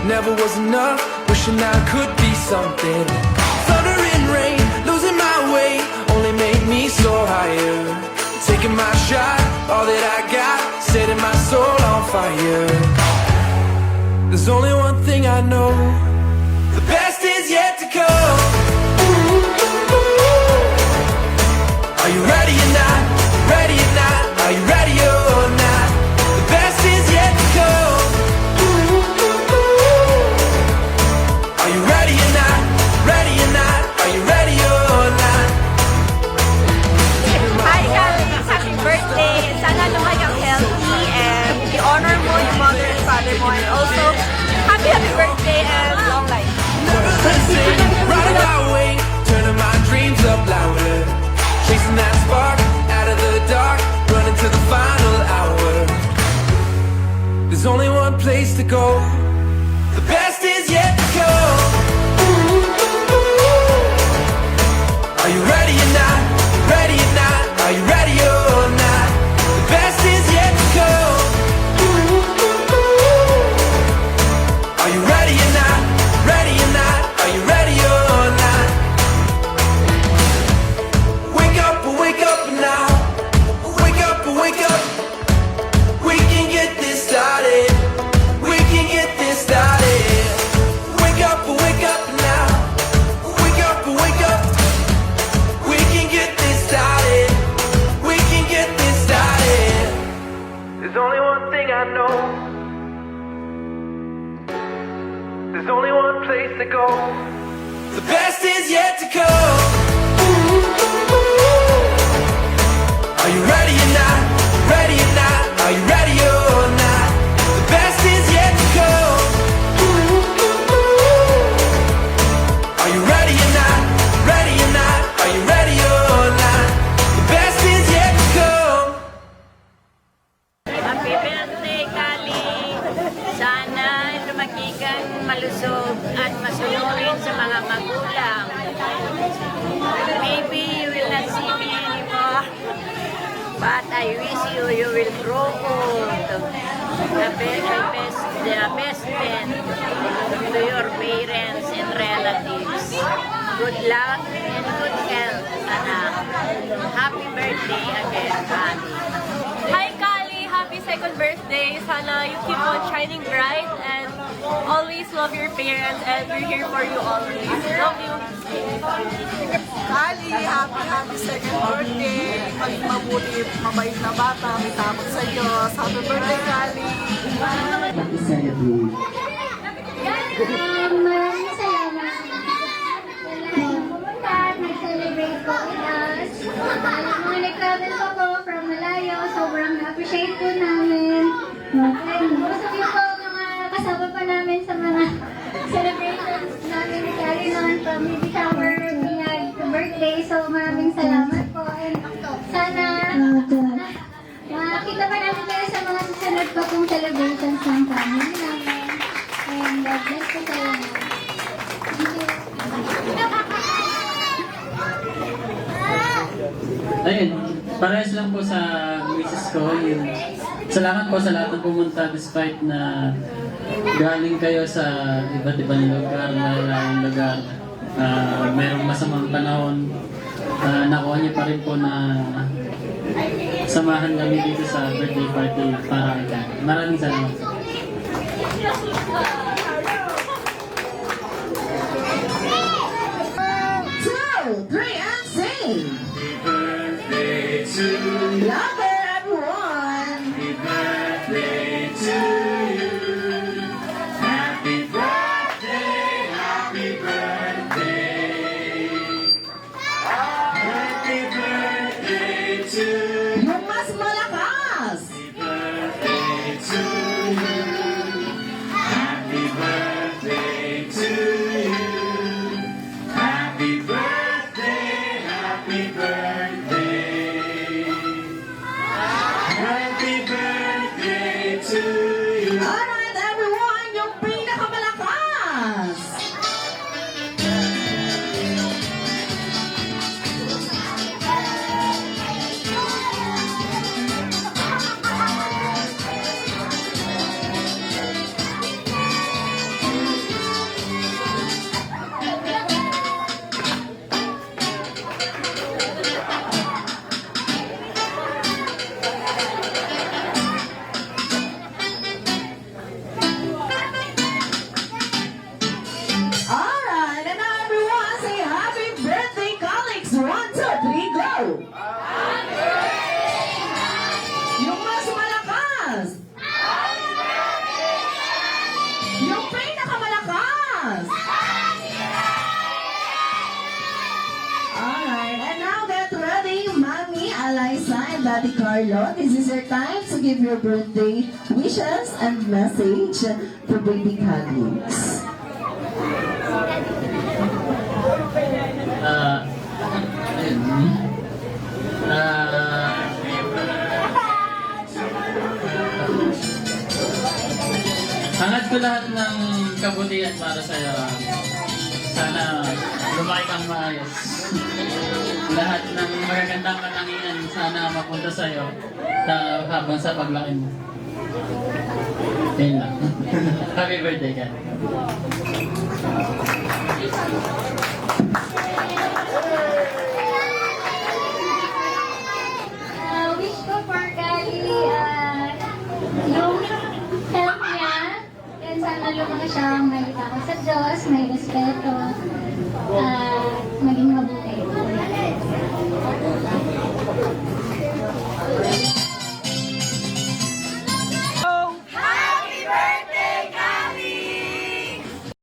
never was enough. Wishing I could be something. Thunder and rain, losing my way, only made me soar higher. Taking my shot, all that I got, setting my soul on fire. There's only one thing I know, the best is yet to come. Are you ready or not? Ready or not? Are you ready or not? The best is yet to come. Are you ready or not? Ready or not? Are you ready or not? Hi Kali, happy birthday! Sana lumay kang healthy and i-honor mo yung mother and father mo, and also happy birthday and long life! Never the same, riding my way, turning my dreams up louder, chasing that spark out of the dark, running to the final hour. There's only one place to go, the best is yet to come. Are you ready or not? Ready or not? Are you ready or not? The best is yet to come. Are you ready or not? Ready or not? Are you ready or not? Wake up now. Wake up. We can get this started. We can get this started. Wake up now. Wake up. We can get this started. We can get this started. There's only one thing I know. There's only one place to go. The best is yet to come. Are you ready or not? Ready or not? Are you ready or not? The best is yet to come. Are you ready or not? Ready or not? Are you ready or not? The best is yet to come. Happy birthday Kali! Sana lumaki kang malusog at masunurin sa mga magulang. Maybe you will not see me anymore, but I wish you will grow old. The best friend to your parents and relatives. Good luck and good health, anak. Happy birthday again, Kali. Hi Kali! Happy second birthday! Sana you keep on shining bright and always love your parents, and we're here for you always. Love you! Kali, happy second birthday. Maging mabuti, mabait na bata, may takot sa Diyos. Happy birthday, Kali. Maraming salamat. Pumunta, nag-celebrate po with us. Alam mo, nag-travel po po from malayo. Sobrang na-appreciate po namin. And gusto ko po mga kasama pa namin sa mga celebrations namin ni Kali noon from baby shower, biyag, to birthday. So maraming salamat po. And sana makita pa namin kayo sa mga susunod pa pong celebrations ng family namin. And God bless po sa inyo. Ayun, parehas lang po sa misis ko. Yung, salamat po sa lahat ng pumunta despite na galing kayo sa iba't ibang lugar, malayang lugar. Mayroong masamang panahon. Nakuha niyo pa rin po na samahan kami dito sa birthday party para kay Kali. Maraming salamat po. 1, 2, 3, and sing! Louder, everyone! Happy birthday to you. Happy birthday, happy birthday. Happy birthday to you. Yung mas malakas! Happy birthday to you. Happy Yung pinakamalakas! Alright, and now get ready, Mommy Eliza and Daddy Carlo. This is your time to give your birthday wishes and message for baby Calix. Hangad ko lahat ng kabutihan para sa'yo. Sana lumaki kang maayos. Lahat ng magagandang katangian sana mapunta sa'yo habang sa paglaki mo. Yun lang. Happy birthday ka. Wish ko for Kali, yung health niya, and sana lumaki siya, may takot sa Diyos, may respeto, maging mabuti.